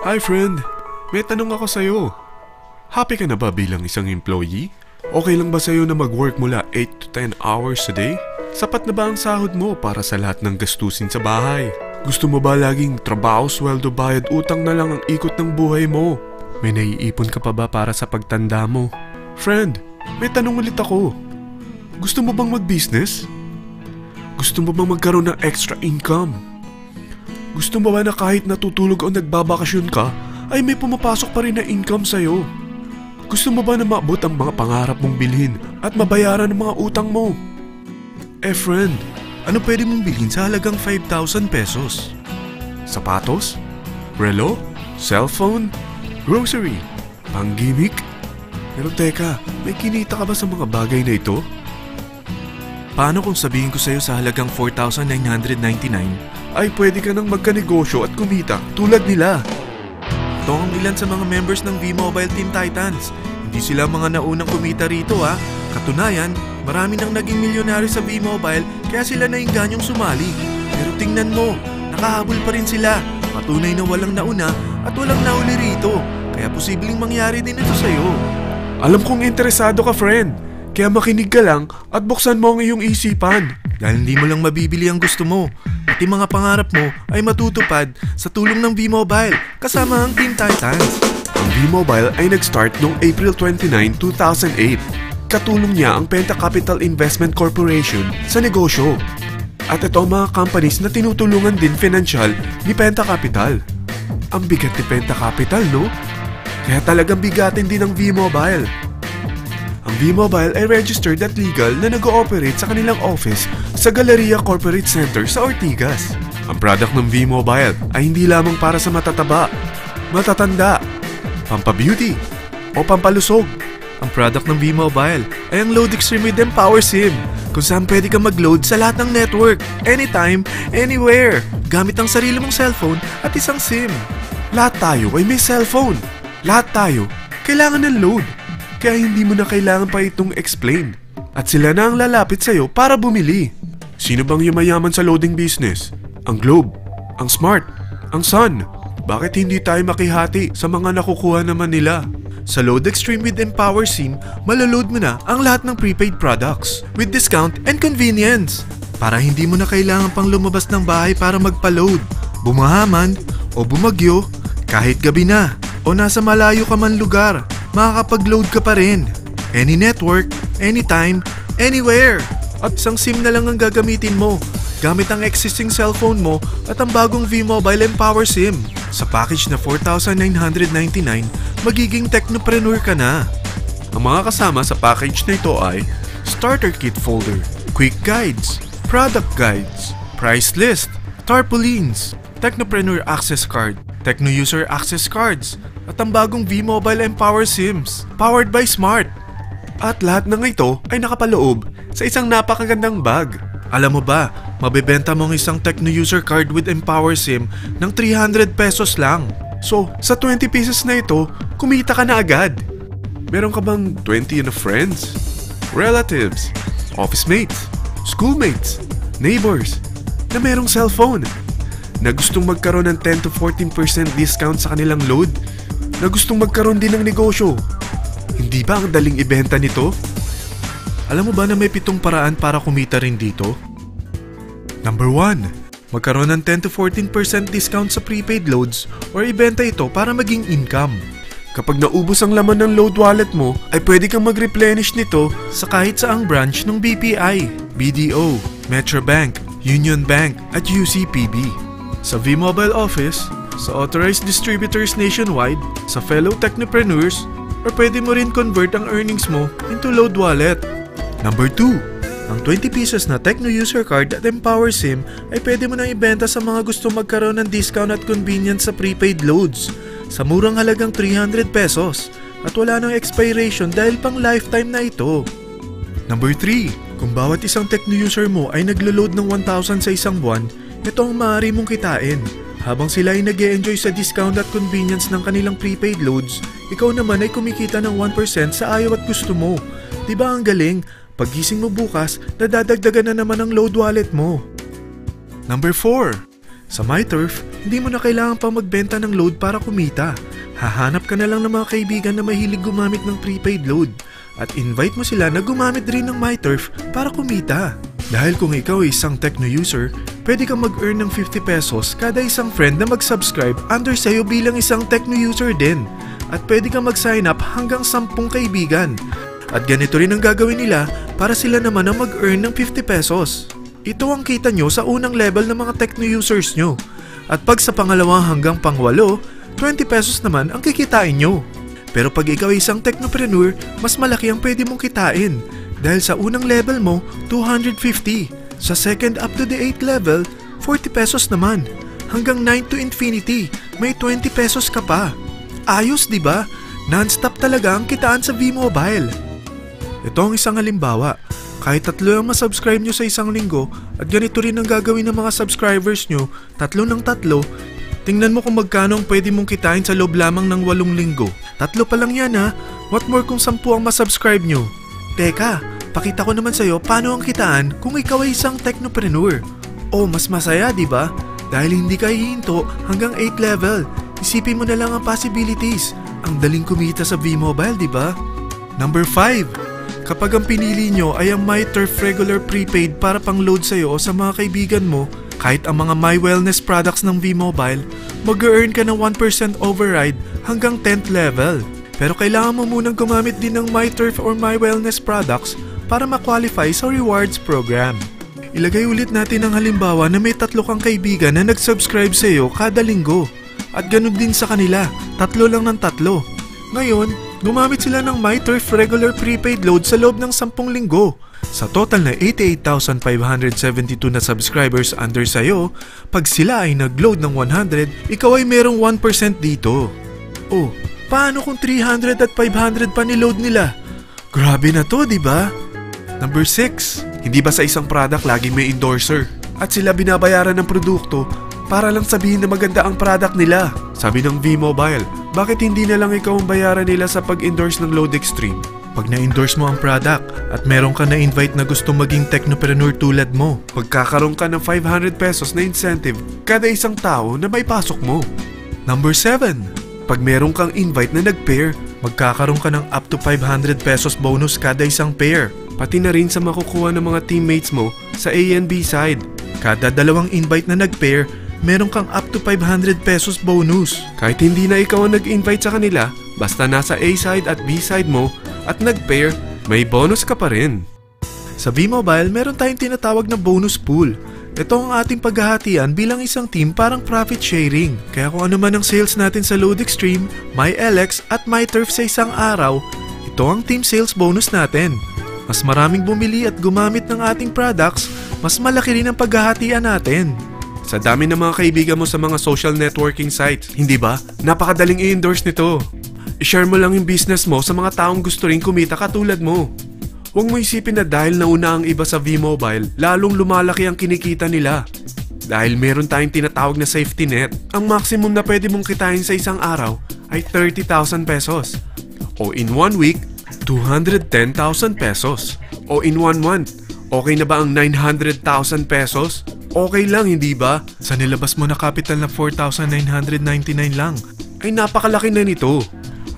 Hi friend, may tanong ako sa'yo. Happy ka na ba bilang isang employee? Okay lang ba sa'yo na mag-work mula 8 to 10 hours a day? Sapat na ba ang sahod mo para sa lahat ng gastusin sa bahay? Gusto mo ba laging trabaho, sweldo, bayad, utang na lang ang ikot ng buhay mo? May naiipon ka pa ba para sa pagtanda mo? Friend, may tanong ulit ako. Gusto mo bang mag-business? Gusto mo bang magkaroon ng extra income? Gusto mo ba na kahit natutulog o nagbabakasyon ka, ay may pumapasok pa rin na income sa'yo? Gusto mo ba na maabot ang mga pangarap mong bilhin at mabayaran ang mga utang mo? Friend, ano pwede mong bilhin sa halagang 5,000 pesos? Sapatos? Relo? Cellphone? Grocery? Pang-gimmick? Pero teka, may kinita ka ba sa mga bagay na ito? Paano kung sabihin ko sa'yo sa halagang 4,999 ay pwede ka nang magkanegosyo at kumita tulad nila? Ito ang ilan sa mga members ng V-Mobile Team Titans. Hindi sila mga naunang kumita rito ha. Katunayan, marami nang naging milyonaryo sa V-Mobile kaya sila naingganyong sumali. Pero tingnan mo, nakahabol pa rin sila. Patunay na walang nauna at walang nauli rito. Kaya posibleng mangyari din ito sa'yo. Alam kong interesado ka, friend. Kaya makinig ka lang at buksan mo ang iyong isipan. Dahil hindi mo lang mabibili ang gusto mo. Pati mga pangarap mo ay matutupad sa tulong ng V-Mobile kasama ang Team Titans. Ang V-Mobile ay nag-start noong April 29, 2008. Katulong niya ang Penta Capital Investment Corporation sa negosyo. At ito ang mga companies na tinutulungan din financial ni Penta Capital. Ang bigat ni Penta Capital, no? Kaya talagang bigatin din ang V-Mobile. Ang V-Mobile ay registered at legal na nag-ooperate sa kanilang office sa Galleria Corporate Center sa Ortigas. Ang product ng V-Mobile ay hindi lamang para sa matataba, matatanda, pampabeauty, o pampalusog. Ang product ng V-Mobile ay ang Load Extreme with Empower SIM, kung saan pwede kang mag-load sa lahat ng network, anytime, anywhere, gamit ang sarili mong cellphone at isang SIM. Lahat tayo ay may cellphone. Lahat tayo kailangan ng load. Kaya hindi mo na kailangan pa itong explain. At sila na ang lalapit sa'yo para bumili. Sino bang yumayaman sa loading business? Ang Globe, ang Smart, ang Sun. Bakit hindi tayo makihati sa mga nakukuha naman nila? Sa Load Extreme with Empower SIM, malaload mo na ang lahat ng prepaid products with discount and convenience. Para hindi mo na kailangan pang lumabas ng bahay para magpa-load. Bumahaman o bumagyo, kahit gabi na o nasa malayo ka man lugar, makakapag-load ka pa rin. Any network, anytime, anywhere. At isang SIM na lang ang gagamitin mo gamit ang existing cellphone mo at ang bagong V-Mobile Empower SIM. Sa package na 4,999, magiging technopreneur ka na. Ang mga kasama sa package na ito ay Starter Kit Folder, Quick Guides, Product Guides, Price List, Tarpaulins, Technopreneur Access Card, Techno User Access Cards, at ang bagong V-Mobile Empower SIMs, powered by Smart. At lahat ng ito ay nakapaloob sa isang napakagandang bag. Alam mo ba, mabebenta mo ang isang Techno User Card with Empower SIM ng 300 pesos lang. So, sa 20 pieces na ito, kumita ka na agad. Meron ka bang 20 na friends, relatives, office mates, schoolmates, neighbors, na merong cellphone, na gustong magkaroon ng 10 to 14% discount sa kanilang load, na gustong magkaroon din ng negosyo? Hindi ba ang daling ibenta nito? Alam mo ba na may 7 paraan para kumita rin dito? Number 1. Magkaroon ng 10 to 14% discount sa prepaid loads or ibenta ito para maging income. Kapag naubos ang laman ng load wallet mo, ay pwede kang mag-replenish nito sa kahit saang branch ng BPI, BDO, Metrobank, Union Bank at UCPB. Sa V-Mobile Office, sa authorized distributors nationwide, sa fellow technopreneurs, or pwede mo rin convert ang earnings mo into load wallet. Number 2. Ang 20 pieces na Techno User Card at Empower SIM ay pwede mo nang ibenta sa mga gusto magkaroon ng discount at convenience sa prepaid loads sa murang halagang 300 pesos at wala nang expiration dahil pang lifetime na ito. Number 3. Kung bawat isang Techno user mo ay naglo-load ng 1,000 sa isang buwan, ito ang maaari mong kitain. Habang sila ay nag-e-enjoy sa discount at convenience ng kanilang prepaid loads, ikaw naman ay kumikita ng 1% sa ayaw at gusto mo. Diba ang galing? Paggising mo bukas, nadadagdagan na naman ang load wallet mo. Number 4. Sa MyTurf, Hindi mo na kailangan pa magbenta ng load para kumita. Hahanap ka na lang ng mga kaibigan na mahilig gumamit ng prepaid load at invite mo sila na gumamit rin ng MyTurf para kumita. Dahil kung ikaw ay isang Tecno user, pwede kang mag-earn ng 50 pesos kada isang friend na mag-subscribe under sa'yo bilang isang Tecno user din. At pwede kang mag-sign up hanggang 10 kaibigan. At ganito rin ang gagawin nila para sila naman ang mag-earn ng 50 pesos. Ito ang kita nyo sa unang level ng mga Tecno users nyo. At pag sa pangalawa hanggang pang-8, 20 pesos naman ang kikitain nyo. Pero pag ikaw ay isang technopreneur, mas malaki ang pwede mong kitain. Dahil sa unang level mo, 250. Sa second up to the 8th level, 40 pesos naman. Hanggang 9 to infinity, may 20 pesos ka pa. Ayos, di ba? Non-stop talaga ang kitaan sa V-Mobile. Ito ang isang halimbawa. Kahit 3 ang masubscribe nyo sa isang linggo at ganito rin ang gagawin ng mga subscribers nyo, 3 ng 3, tingnan mo kung magkano ang pwede mong kitain sa loob lamang ng 8 linggo. 3 pa lang yan ha. What more kung 10 ang masubscribe nyo? Teka, pakita ko naman sa'yo paano ang kitaan kung ikaw ay isang technopreneur. Oh, mas masaya, di ba? Dahil hindi ka hihinto hanggang 8th level. Isipin mo na lang ang possibilities. Ang daling kumita sa V-Mobile, di ba? Number 5. Kapag ang pinili nyo ay ang MyTurf regular prepaid para pang-load sa'yo o sa mga kaibigan mo, kahit ang mga My Wellness products ng V-Mobile, mag-earn ka ng 1% override hanggang 10th level. Pero kailangan mo munang gumamit din ng MyTurf or My Wellness products para ma-qualify sa rewards program. Ilagay ulit natin ang halimbawa na may 3 kang kaibigan na nag-subscribe sa iyo kada linggo. At ganun din sa kanila, 3 lang ng 3. Ngayon, gumamit sila ng MyTurf regular prepaid load sa loob ng 10 linggo. Sa total na 88,572 na subscribers under sa'yo, pag sila ay nag-load ng 100, ikaw ay merong 1% dito. Oh, paano kung 300 at 500 pa niload nila? Grabe na to, di ba? Number 6. Hindi ba sa isang product laging may endorser? At sila binabayaran ng produkto para lang sabihin na maganda ang product nila. Sabi ng V-Mobile, bakit hindi na lang ikaw ang bayaran nila sa pag-endorse ng Load Extreme? Pag na-endorse mo ang product at meron ka na-invite na gusto maging technopreneur tulad mo, magkakaroon ka ng 500 pesos na incentive kada isang tao na may pasok mo. Number 7. Pag meron kang invite na nag-pair, magkakaroon ka ng up to 500 pesos bonus kada isang pair. Pati na rin sa makukuha ng mga teammates mo sa A and B side. Kada 2 invite na nag-pair, meron kang up to 500 pesos bonus. Kahit hindi na ikaw ang nag-invite sa kanila, basta nasa A side at B side mo at nag-pair, may bonus ka pa rin. Sa V-Mobile, meron tayong tinatawag na bonus pool. Ito ang ating paghahatian bilang isang team parang profit sharing. Kaya kung ano man ang sales natin sa Load Extreme, MyLX at MyTurf sa isang araw, ito ang team sales bonus natin. Mas maraming bumili at gumamit ng ating products, mas malaki rin ang paghahatian natin. Sa dami ng mga kaibigan mo sa mga social networking sites, hindi ba? Napakadaling i-endorse nito. I-share mo lang yung business mo sa mga taong gusto rin kumita katulad mo. Huwag mo isipin na dahil nauna ang iba sa V-Mobile, lalong lumalaki ang kinikita nila. Dahil meron tayong tinatawag na safety net, ang maximum na pwede mong kitain sa isang araw ay 30,000 pesos. O in 1 week, 210,000 pesos. O in 1 month, okay na ba ang 900,000 pesos? Okay lang, hindi ba? Sa nilabas mo na capital na 4,999 lang, ay napakalaki na nito.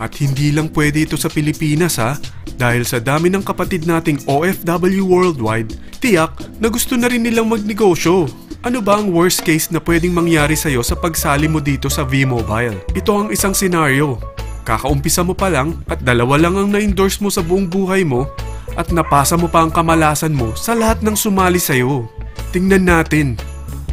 At hindi lang pwede ito sa Pilipinas ha, dahil sa dami ng kapatid nating OFW worldwide, tiyak na gusto na rin nilang magnegosyo. Ano ba ang worst case na pwedeng mangyari sa'yo sa pagsali mo dito sa V-Mobile? Ito ang isang senaryo. Kakaumpisa mo pa lang at 2 lang ang na-endorse mo sa buong buhay mo at napasa mo pa ang kamalasan mo sa lahat ng sumali sa'yo. Tingnan natin.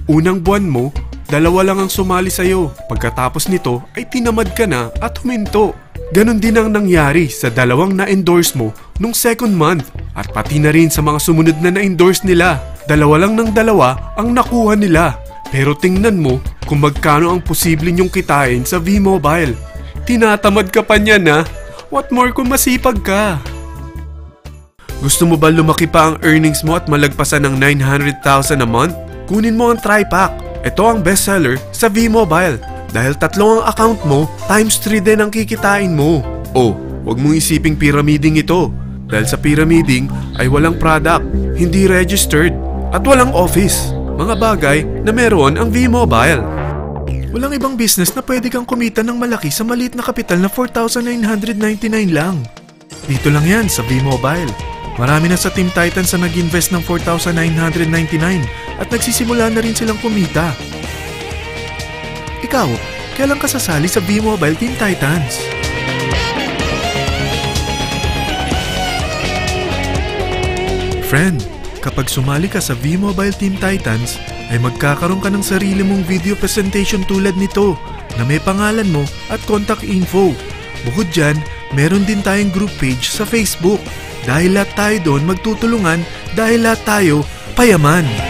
Unang buwan mo, 2 lang ang sumali sa'yo. Pagkatapos nito ay tinamad ka na at huminto. Ganon din ang nangyari sa 2 na-endorse mo nung second month at pati na rin sa mga sumunod na na-endorse nila. 2 lang ng 2 ang nakuha nila. Pero tingnan mo kung magkano ang posible nyong kitain sa V-Mobile. Tinatamad ka pa niyan ha? What more kung masipag ka? Gusto mo ba lumaki pa ang earnings mo at malagpasan ng 900,000 a month? Kunin mo ang TriPack. Ito ang bestseller sa V-Mobile. Dahil 3 ang account mo, times 3 din ang kikitain mo. Oh, huwag mong isiping pyramiding ito. Dahil sa pyramiding ay walang product, hindi registered, at walang office. Mga bagay na meron ang V-Mobile. Walang ibang business na pwede kang kumita ng malaki sa maliit na kapital na 4,999 lang. Dito lang yan sa V-Mobile. Marami na sa Team Titans na nag-invest ng 4,999 at nagsisimula na rin silang kumita. Ikaw, kailan ka sasali sa V-Mobile Team Titans? Friend, kapag sumali ka sa V-Mobile Team Titans, ay magkakaroon ka ng sarili mong video presentation tulad nito na may pangalan mo at contact info. Bukod dyan, meron din tayong group page sa Facebook. Dahil lahat tayo doon magtutulungan dahil lahat tayo payaman.